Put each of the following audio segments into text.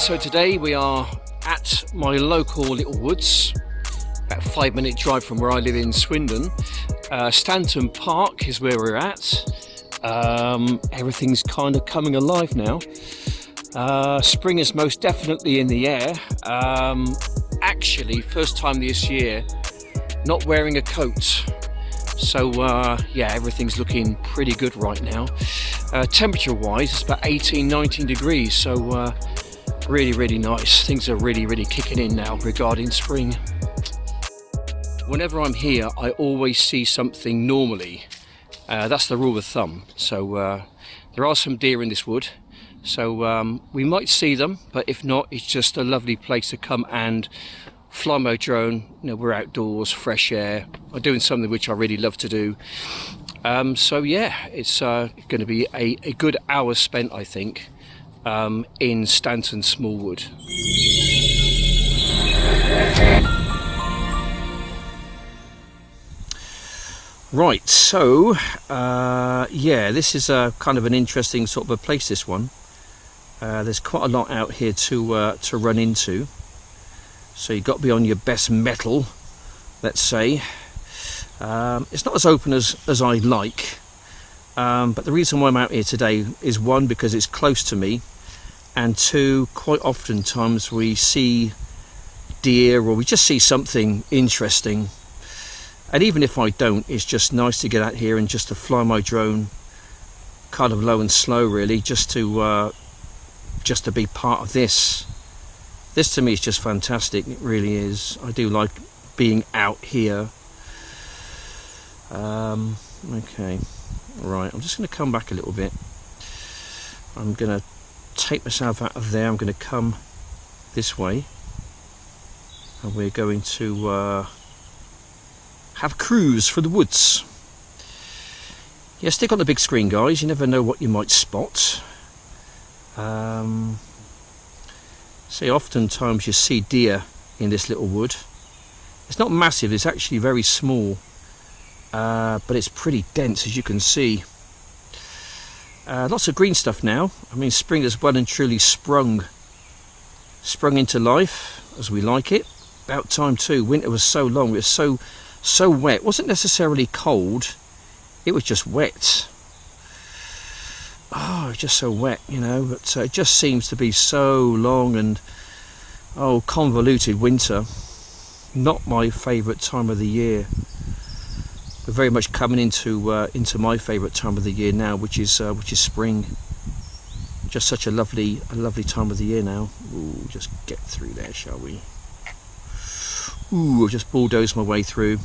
So today we are at my local little woods, about a 5-minute drive from where I live in Swindon. Stanton Park is where we're at. Everything's kind of coming alive now. Spring is most definitely in the air. Actually, first time this year not wearing a coat. So yeah, everything's looking pretty good right now. Temperature wise, it's about 18-19 degrees, so really nice. Things are really kicking in now regarding spring. Whenever I'm here, I always see something normally. That's the rule of thumb. So there are some deer in this wood, so we might see them, but if not, it's just a lovely place to come and fly my drone. You know, we're outdoors, fresh air. I'm doing something which I really love to do. So yeah, it's going to be a good hour spent, I think, in Stanton Smallwood. Right, so yeah, this is kind of an interesting sort of a place, this one. There's quite a lot out here to run into, so you've got to be on your best mettle, let's say. It's not as open as I like, but the reason why I'm out here today is, one, because it's close to me, and two, quite often times we see deer or we just see something interesting, and even if I don't, it's just nice to get out here and just to fly my drone kind of low and slow, really, just to be part of this. This to me is just fantastic. It really is. I do like being out here. Okay, right, I'm just going to come back a little bit. I'm going to take myself out of there. I'm going to come this way, and we're going to have a cruise for the woods. Yeah, stick on the big screen, guys. You never know what you might spot. See, oftentimes you see deer in this little wood. It's not massive, it's actually very small, but it's pretty dense, as you can see. Lots of green stuff now. I mean, spring has well and truly sprung into life, as we like it. About time too. Winter was so long, it was so wet. It wasn't necessarily cold, it was just wet. Oh, just so wet, you know, but it just seems to be so long and convoluted winter. Not my favourite time of the year. We're very much coming into my favourite time of the year now, which is spring. Just such a lovely time of the year now. Ooh, just get through there, shall we? Ooh, I've just bulldozed my way through.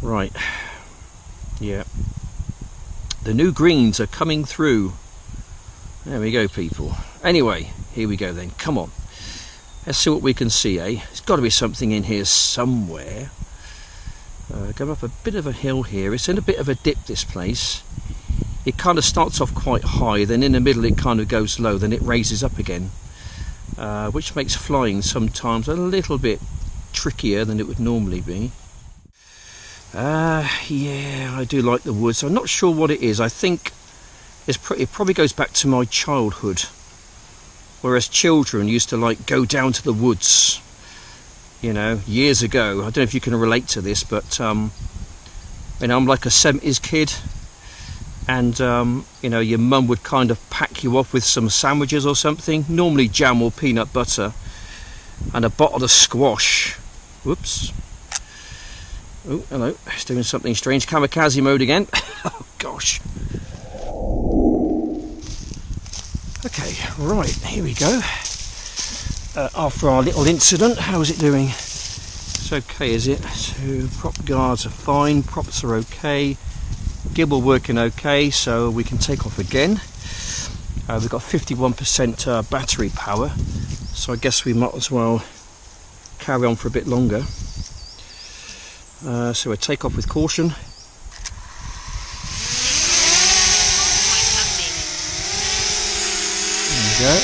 Right. Yeah. The new greens are coming through. There we go, people. Anyway, here we go then. Come on. Let's see what we can see, eh? There's got to be something in here somewhere. Go up a bit of a hill here. It's in a bit of a dip, this place. It kind of starts off quite high, then in the middle it kind of goes low, then it raises up again, which makes flying sometimes a little bit trickier than it would normally be. Yeah, I do like the woods. I'm not sure what it is. I think it probably goes back to my childhood, whereas children used to like go down to the woods, you know, years ago. I don't know if you can relate to this, but you know, I'm like a 70s kid, and you know, your mum would kind of pack you up with some sandwiches or something, normally jam or peanut butter, and a bottle of squash. Whoops. Oh, hello, it's doing something strange. Kamikaze mode again. Oh, gosh. Okay, right, here we go. After our little incident, how is it doing? It's okay, is it? So, prop guards are fine, props are okay, gibble working okay, so we can take off again. We've got 51% battery power, so I guess we might as well carry on for a bit longer. So we'll take off with caution. There we go.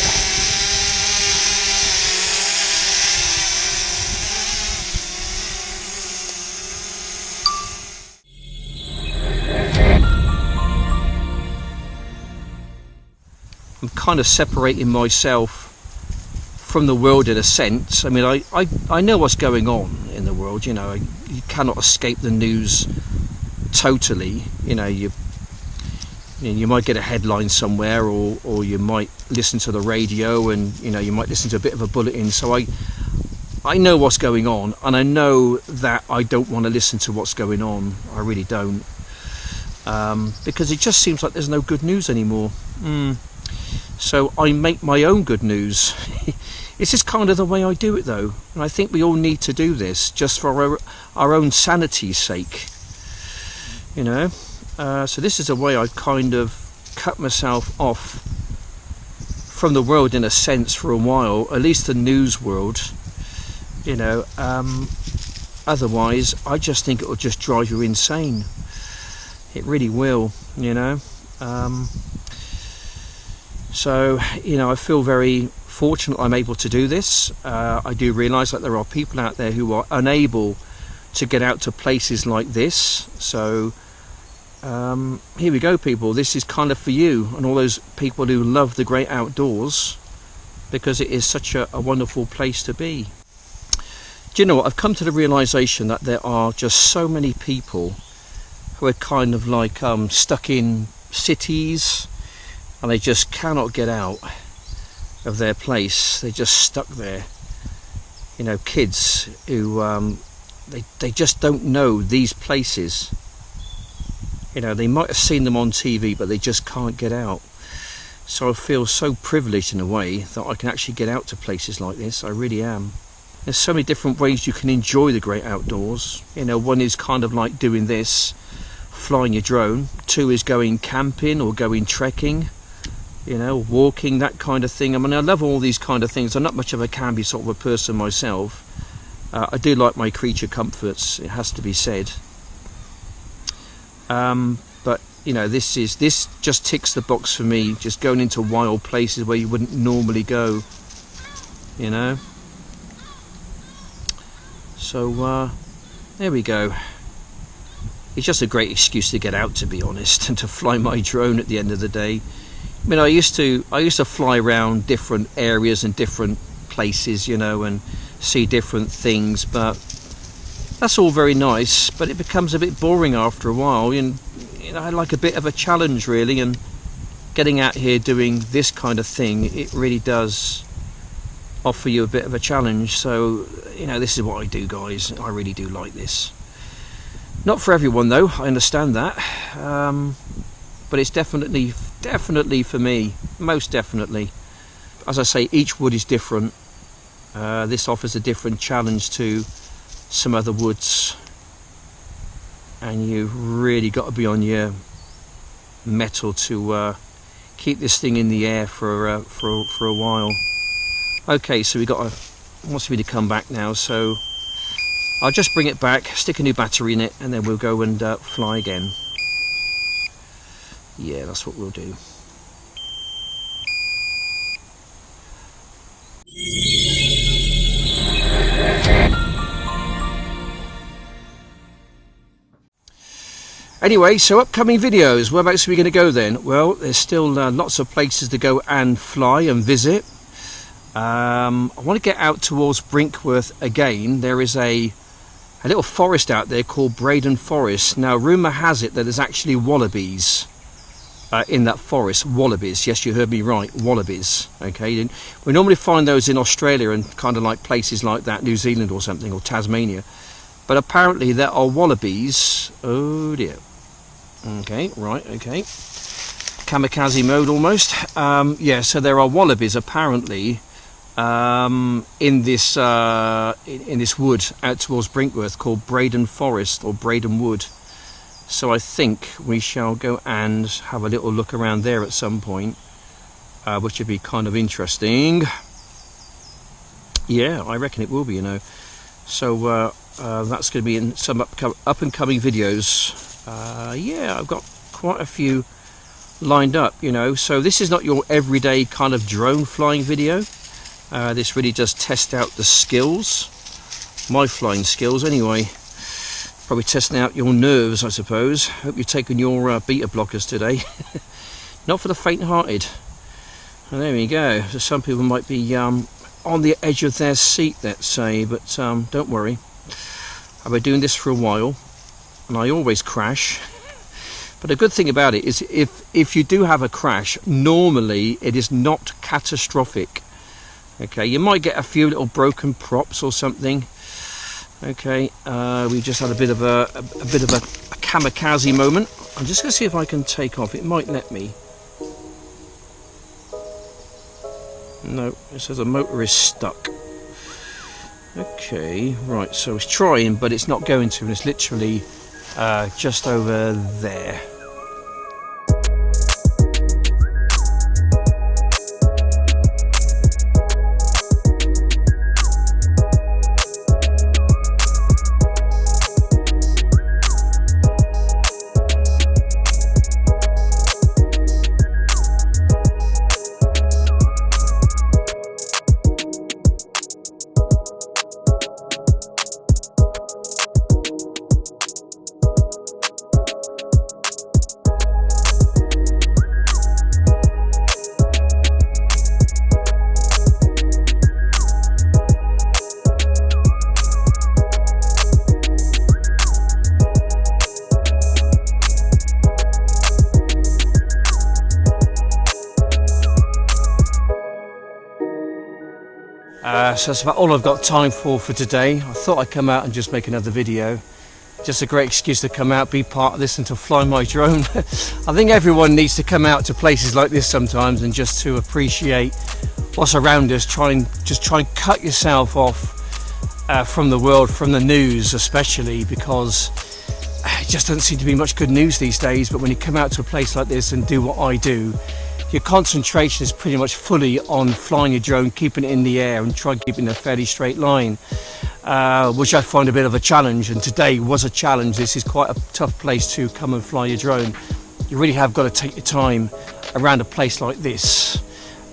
I'm kind of separating myself from the world in a sense. I mean, I know what's going on in the world, you know. You cannot escape the news totally. You know, you might get a headline somewhere, or you might listen to the radio, and you know, you might listen to a bit of a bulletin. So I know what's going on, and I know that I don't want to listen to what's going on. I really don't, because it just seems like there's no good news anymore. So I make my own good news. This is kind of the way I do it, though, and I think we all need to do this just for our own sanity's sake, you know. So this is a way I kind of cut myself off from the world in a sense for a while, at least the news world, you know. Otherwise I just think it will just drive you insane. It really will, you know. So, you know, I feel very fortunate I'm able to do this. I do realise that there are people out there who are unable to get out to places like this. So here we go, people. This is kind of for you and all those people who love the great outdoors, because it is such a wonderful place to be. Do you know what? I've come to the realisation that there are just so many people who are kind of like stuck in cities, and they just cannot get out of their place. They're just stuck there. You know, kids who they just don't know these places. You know, they might have seen them on TV, but they just can't get out. So I feel so privileged in a way that I can actually get out to places like this. I really am. There's so many different ways you can enjoy the great outdoors. You know, one is kind of like doing this, flying your drone. Two is going camping or going trekking, you know, walking, that kind of thing. I mean, I love all these kind of things. I'm not much of a campy sort of a person myself. I do like my creature comforts, it has to be said. But you know, this just ticks the box for me, just going into wild places where you wouldn't normally go, you know. So there we go. It's just a great excuse to get out, to be honest, and to fly my drone at the end of the day. I mean, I used to fly around different areas and different places, you know, and see different things, but that's all very nice, but it becomes a bit boring after a while. And you know, I like a bit of a challenge, really, and getting out here doing this kind of thing, it really does offer you a bit of a challenge. So, you know, this is what I do, guys. I really do like this. Not for everyone, though, I understand that, but it's definitely for me, most definitely. As I say, each wood is different. This offers a different challenge to some other woods, and you've really got to be on your mettle to keep this thing in the air for a while. Okay, so wants me to come back now, so I'll just bring it back, stick a new battery in it, and then we'll go and fly again. Yeah, that's what we'll do. Anyway, so upcoming videos, whereabouts are we going to go then? Well, there's still lots of places to go and fly and visit. I want to get out towards Brinkworth again. There is a little forest out there called Braden Forest. Now, rumour has it that there's actually wallabies in that forest. Wallabies, yes, you heard me right, wallabies. Okay, we normally find those in Australia and kind of like places like that, New Zealand or something, or Tasmania. But apparently there are wallabies. Oh dear. Okay, right, okay. Kamikaze mode almost. Yeah, so there are wallabies apparently in this wood out towards Brinkworth called Braden Forest or Braden Wood. So I think we shall go and have a little look around there at some point, which would be kind of interesting. Yeah, I reckon it will be, you know. So that's going to be in some up and coming videos. Yeah, I've got quite a few lined up, you know. So this is not your everyday kind of drone flying video. This really does test out the skills, my flying skills anyway. Probably testing out your nerves, I suppose. Hope you've taken your beta blockers today. Not for the faint-hearted. And there we go. So some people might be on the edge of their seat, let's say, but don't worry. I've been doing this for a while, and I always crash. But the good thing about it is if you do have a crash, normally it is not catastrophic. Okay, you might get a few little broken props or something. Okay, we just had a bit of a kamikaze moment. I'm just going to see if I can take off. It might let me. No, it says the motor is stuck. Okay, right, so it's trying, but it's not going to, and it's literally just over there. So that's about all I've got time for today. I thought I'd come out and just make another video. Just a great excuse to come out, be part of this and to fly my drone. I think everyone needs to come out to places like this sometimes and just to appreciate what's around us. Try and cut yourself off from the world, from the news especially, because it just doesn't seem to be much good news these days. But when you come out to a place like this and do what I do, your concentration is pretty much fully on flying your drone, keeping it in the air and trying to keep it in a fairly straight line, which I find a bit of a challenge, and today was a challenge. This is quite a tough place to come and fly your drone. You really have got to take your time around a place like this.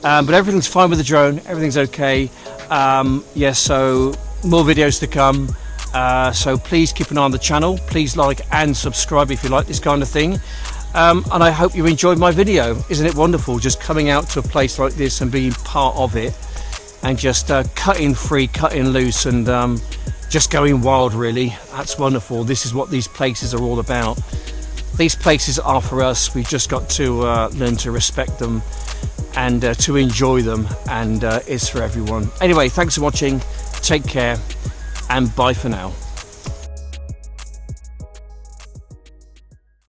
But everything's fine with the drone, everything's okay. Yeah, so more videos to come. So please keep an eye on the channel. Please like and subscribe if you like this kind of thing. And I hope you enjoyed my video. Isn't it wonderful just coming out to a place like this and being part of it, and just cutting free, cutting loose, and just going wild, really. That's wonderful. This is what these places are all about. These places are for us. We've just got to learn to respect them and to enjoy them, and it's for everyone. Anyway, thanks for watching. Take care and bye for now.